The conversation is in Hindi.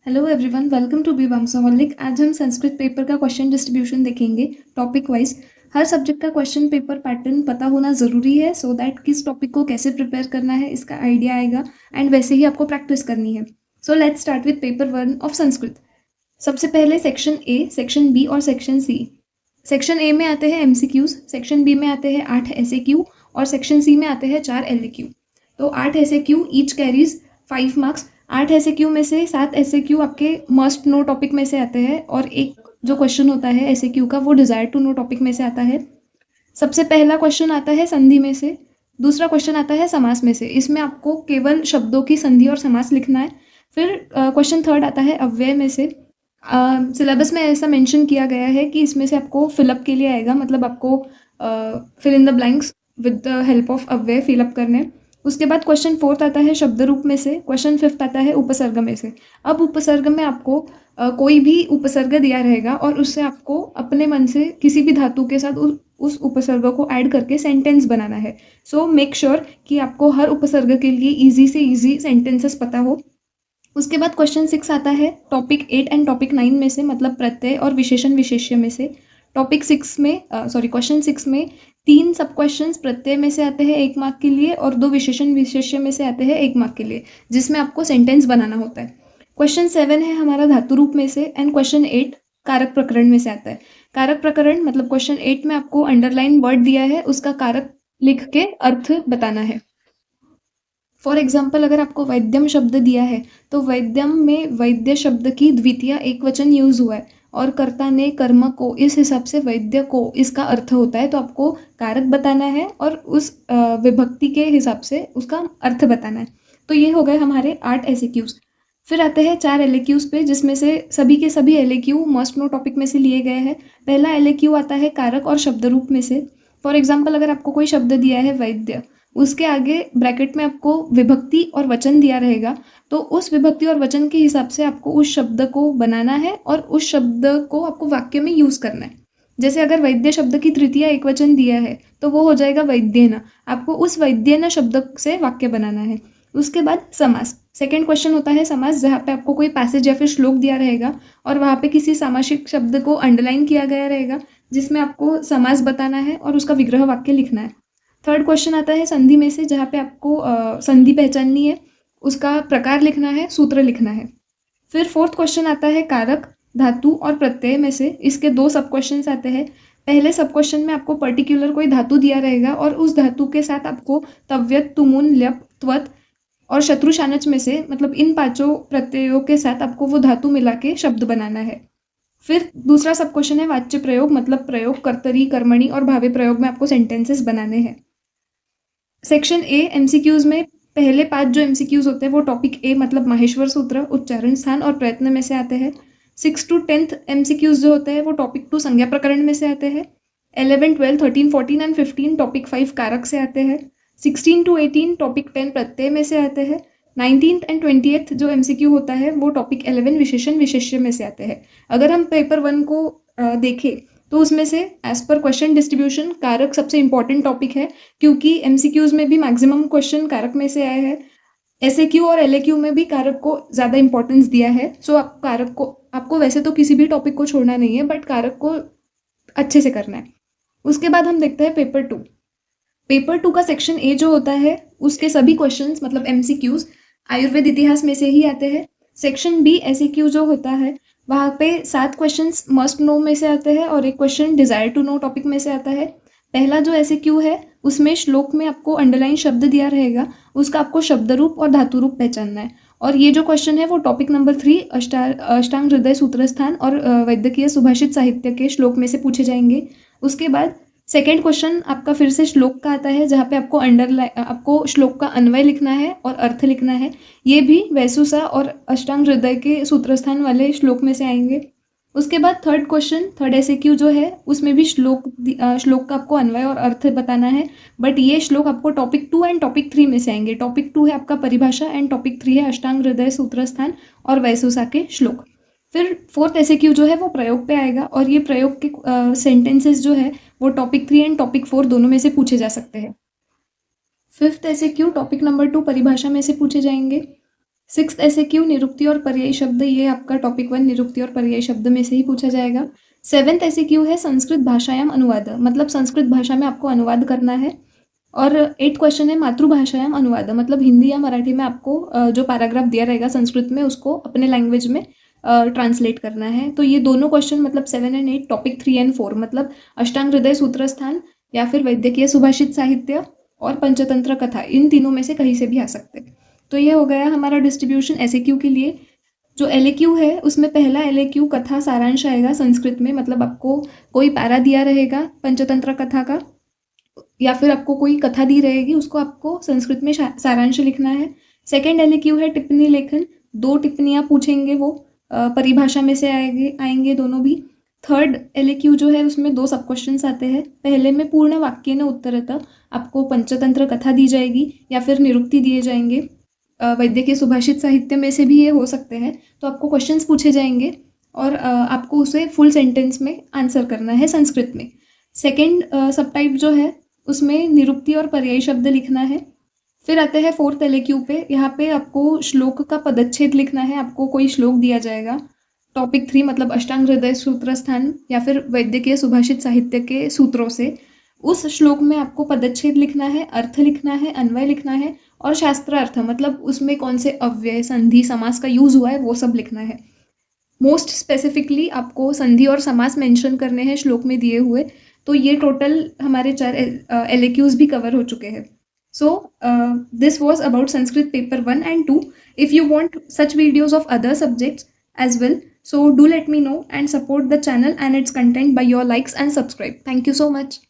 हेलो एवरीवन, वेलकम टू बी वंशोहलिक। आज हम संस्कृत पेपर का क्वेश्चन डिस्ट्रीब्यूशन देखेंगे टॉपिक वाइज। हर सब्जेक्ट का क्वेश्चन पेपर पैटर्न पता होना ज़रूरी है सो दैट किस टॉपिक को कैसे प्रिपेयर करना है इसका आइडिया आएगा एंड वैसे ही आपको प्रैक्टिस करनी है। So let's start with paper 1 of Sanskrit. सबसे पहले सेक्शन ए, सेक्शन बी और सेक्शन सी। सेक्शन ए में आते हैं एमसीक्यूज, सेक्शन बी में आते हैं 8 एसएक्यू और सेक्शन सी में आते हैं 4 एलएक्यू। तो 8 SAQ each carries 5 marks. 8 SAQ में से 7 एसएक्यू आपके मस्ट नो टॉपिक में से आते हैं और एक जो क्वेश्चन होता है एसएक्यू का वो डिजायर टू नो टॉपिक में से आता है। सबसे पहला क्वेश्चन आता है संधि में से, दूसरा क्वेश्चन आता है समास में से। इसमें आपको केवल शब्दों की संधि और समास लिखना है। फिर क्वेश्चन थर्ड आता है अव्यय में से। सिलेबस में ऐसा मेंशन किया गया है कि इसमें से आपको फिलअप के लिए आएगा, मतलब आपको fill in the blanks with the help of अव्यय फिलअप करने। उसके बाद क्वेश्चन फोर्थ आता है शब्द रूप में से। क्वेश्चन फिफ्थ आता है उपसर्ग में से। अब उपसर्ग में आपको कोई भी उपसर्ग दिया रहेगा और उससे आपको अपने मन से किसी भी धातु के साथ उस उपसर्ग को ऐड करके सेंटेंस बनाना है। सो मेक श्योर कि आपको हर उपसर्ग के लिए इजी से इजी सेंटेंसेस पता हो। उसके बाद क्वेश्चन 6 आता है टॉपिक 8 एंड टॉपिक 9 में से, मतलब प्रत्यय और विशेषण विशेष्य में से। टॉपिक 6 में क्वेश्चन 6 में 3 सब क्वेश्चंस प्रत्यय में से आते हैं 1 मार्क के लिए और 2 विशेषण विशेष्य में से आते हैं 1 मार्क के लिए, जिसमें आपको सेंटेंस बनाना होता है। क्वेश्चन 7 है हमारा धातु रूप में से एंड क्वेश्चन 8 कारक प्रकरण में से आता है। कारक प्रकरण मतलब क्वेश्चन 8 में आपको अंडरलाइन वर्ड दिया है, उसका कारक लिख के अर्थ बताना है। फॉर एग्जाम्पल अगर आपको वैद्यम शब्द दिया है तो वैद्यम में वैद्य शब्द की द्वितीय एक वचन यूज हुआ है और कर्ता ने कर्म को, इस हिसाब से वैद्य को इसका अर्थ होता है, तो आपको कारक बताना है और उस विभक्ति के हिसाब से उसका अर्थ बताना है। तो ये हो गए हमारे 8 एसएक्यूज। फिर आते हैं 4 एलएक्यूज पे, जिसमें से सभी के सभी एलएक्यू मस्ट नो टॉपिक में से लिए गए हैं। पहला एलएक्यू आता है कारक और शब्द रूप में से। फॉर एग्जाम्पल अगर आपको कोई शब्द दिया है वैद्य, उसके आगे ब्रैकेट में आपको विभक्ति और वचन दिया रहेगा, तो उस विभक्ति और वचन के हिसाब से आपको उस शब्द को बनाना है और उस शब्द को आपको वाक्य में यूज करना है। जैसे अगर वैद्य शब्द की तृतीय एक वचन दिया है तो वो हो जाएगा वैद्येन। आपको उस वैद्येन शब्द से वाक्य बनाना है। उसके बाद समास। सेकेंड क्वेश्चन होता है समास, जहाँ पे आपको कोई पैसेज या फिर श्लोक दिया रहेगा और वहाँ पे किसी सामासिक शब्द को अंडरलाइन किया गया रहेगा, जिसमें आपको समास बताना है और उसका विग्रह वाक्य लिखना है। थर्ड क्वेश्चन आता है संधि में से, जहाँ पे आपको संधि पहचाननी है, उसका प्रकार लिखना है, सूत्र लिखना है। फिर फोर्थ क्वेश्चन आता है कारक, धातु और प्रत्यय में से। इसके 2 सब क्वेश्चंस आते हैं। पहले सब क्वेश्चन में आपको पर्टिकुलर कोई धातु दिया रहेगा और उस धातु के साथ आपको तव्यत, तुमुन, ल्यप, त्वत और शत्रुशानच में से, मतलब इन 5 प्रत्ययों के साथ आपको वो धातु मिला के शब्द बनाना है। फिर दूसरा सब क्वेश्चन है वाच्य प्रयोग, मतलब प्रयोग, कर्तरी, कर्मणि और भावी प्रयोग में आपको सेंटेंसेस बनाने हैं। सेक्शन ए एमसीक्यूज में पहले 5 जो एमसीक्यूज होते हैं वो टॉपिक ए मतलब माहेश्वर सूत्र, उच्चारण स्थान और प्रयत्न में से आते हैं। 6 to 10th एमसीक्यूज जो होते हैं वो टॉपिक 2 संज्ञा प्रकरण में से आते हैं। 11, 12, 13, 14 एंड 15 टॉपिक 5 कारक से आते हैं। 16 to 18 टॉपिक 10 प्रत्यय में से आते हैं। 19th एंड 20th जो एमसीक्यू होता है वो टॉपिक 11 विशेषण विशेष्य में से आते हैं। अगर हम पेपर 1 को देखें तो उसमें से एज पर क्वेश्चन डिस्ट्रीब्यूशन कारक सबसे इंपॉर्टेंट टॉपिक है, क्योंकि एमसीक्यूज में भी मैक्सिमम क्वेश्चन कारक में से आए हैं। एसएक्यू और एलएक्यू में भी कारक को ज़्यादा इंपॉर्टेंस दिया है। सो आप कारक को, आपको वैसे तो किसी भी टॉपिक को छोड़ना नहीं है, बट कारक को अच्छे से करना है। उसके बाद हम देखते हैं पेपर 2। पेपर 2 का सेक्शन ए जो होता है उसके सभी क्वेश्चंस मतलब एमसीक्यूज आयुर्वेद इतिहास में से ही आते हैं। सेक्शन बी एसएक्यू जो होता है वहाँ पे 7 क्वेश्चंस मस्ट नो में से आते हैं और एक question desire to know topic में से आता है। पहला जो एसएक्यू है उसमें श्लोक में आपको अंडरलाइन शब्द दिया रहेगा, उसका आपको शब्द रूप और धातु रूप पहचानना है। और ये जो क्वेश्चन है वो टॉपिक नंबर 3 अष्टांग हृदय सूत्रस्थान और वैद्यकीय सुभाषित साहित्य के श्लोक में से पूछे जाएंगे। उसके बाद सेकेंड क्वेश्चन आपका फिर से श्लोक का आता है, जहाँ पे आपको श्लोक का अन्वय लिखना है और अर्थ लिखना है। ये भी वैसुसा और अष्टांग हृदय के सूत्रस्थान वाले श्लोक में से आएंगे। उसके बाद थर्ड क्वेश्चन, थर्ड एसएक्यू जो है उसमें भी श्लोक का आपको अन्वय और अर्थ बताना है, बट ये श्लोक आपको टॉपिक 2 एंड टॉपिक 3 में से आएंगे। टॉपिक 2 है आपका परिभाषा एंड टॉपिक 3 है अष्टांग हृदय सूत्रस्थान और वैसुसा के श्लोक। फिर फोर्थ एसएक्यू जो है वो प्रयोग पे आएगा और ये प्रयोग के सेंटेंसेस जो है वो टॉपिक 3 एंड टॉपिक 4 दोनों में से पूछे जा सकते हैं। फिफ्थ एसएक्यू टॉपिक नंबर 2 परिभाषा में से पूछे जाएंगे। सिक्स्थ एसएक्यू निरुक्ति और पर्यायी शब्द, ये आपका टॉपिक 1 निरुक्ति और पर्यायी शब्द में से ही पूछा जाएगा। सेवेंथ एसएक्यू है संस्कृत भाषायाम अनुवाद, मतलब संस्कृत भाषा में आपको अनुवाद करना है। और 8 क्वेश्चन है मातृभाषायाम अनुवाद, मतलब हिंदी या मराठी में आपको जो पैराग्राफ दिया रहेगा संस्कृत में उसको अपने लैंग्वेज में ट्रांसलेट करना है। तो ये दोनों क्वेश्चन मतलब 7 और 8 टॉपिक 3 और 4 मतलब अष्टांग हृदय सूत्रस्थान या फिर वैद्यकीय सुभाषित साहित्य और पंचतंत्र कथा, इन तीनों में से कहीं से भी आ सकते हैं। तो ये हो गया हमारा डिस्ट्रीब्यूशन एसएक्यू के लिए। जो एलएक्यू है उसमें पहला एलएक्यू कथा सारांश आएगा संस्कृत में, मतलब आपको कोई पैरा दिया रहेगा पंचतंत्र कथा का या फिर आपको कोई कथा दी रहेगी, उसको आपको संस्कृत में सारांश लिखना है। सेकेंड एलएक्यू है टिप्पणी लेखन, 2 टिप्पणियाँ पूछेंगे, वो परिभाषा में से आएंगे दोनों भी। थर्ड एलएक्यू जो है उसमें 2 सब क्वेश्चंस आते हैं। पहले में पूर्ण वाक्य न उत्तरतः आपको पंचतंत्र कथा दी जाएगी या फिर निरुक्ति दिए जाएंगे। वैद्यकीय सुभाषित साहित्य में से भी ये हो सकते हैं। तो आपको क्वेश्चंस पूछे जाएंगे और आपको उसे फुल सेंटेंस में आंसर करना है संस्कृत में। सेकेंड सब टाइप जो है उसमें निरुक्ति और पर्यायी शब्द लिखना है। फिर आते हैं फोर्थ एलएक्यू पे, यहाँ पे आपको श्लोक का पदच्छेद लिखना है। आपको कोई श्लोक दिया जाएगा टॉपिक 3 मतलब अष्टांग हृदय सूत्रस्थान या फिर वैद्यकीय सुभाषित साहित्य के सूत्रों से, उस श्लोक में आपको पदच्छेद लिखना है, अर्थ लिखना है, अन्वय लिखना है और शास्त्रार्थ मतलब उसमें कौन से अव्यय संधि समास का यूज हुआ है वो सब लिखना है। मोस्ट स्पेसिफिकली आपको संधि और समास मेंशन करने हैं श्लोक में दिए हुए। तो ये टोटल हमारे 4 एलएक्यूज भी कवर हो चुके हैं। So this was about Sanskrit paper 1 and 2. If you want such videos of other subjects as well, so do let me know and support the channel and its content by your likes and subscribe. Thank you so much.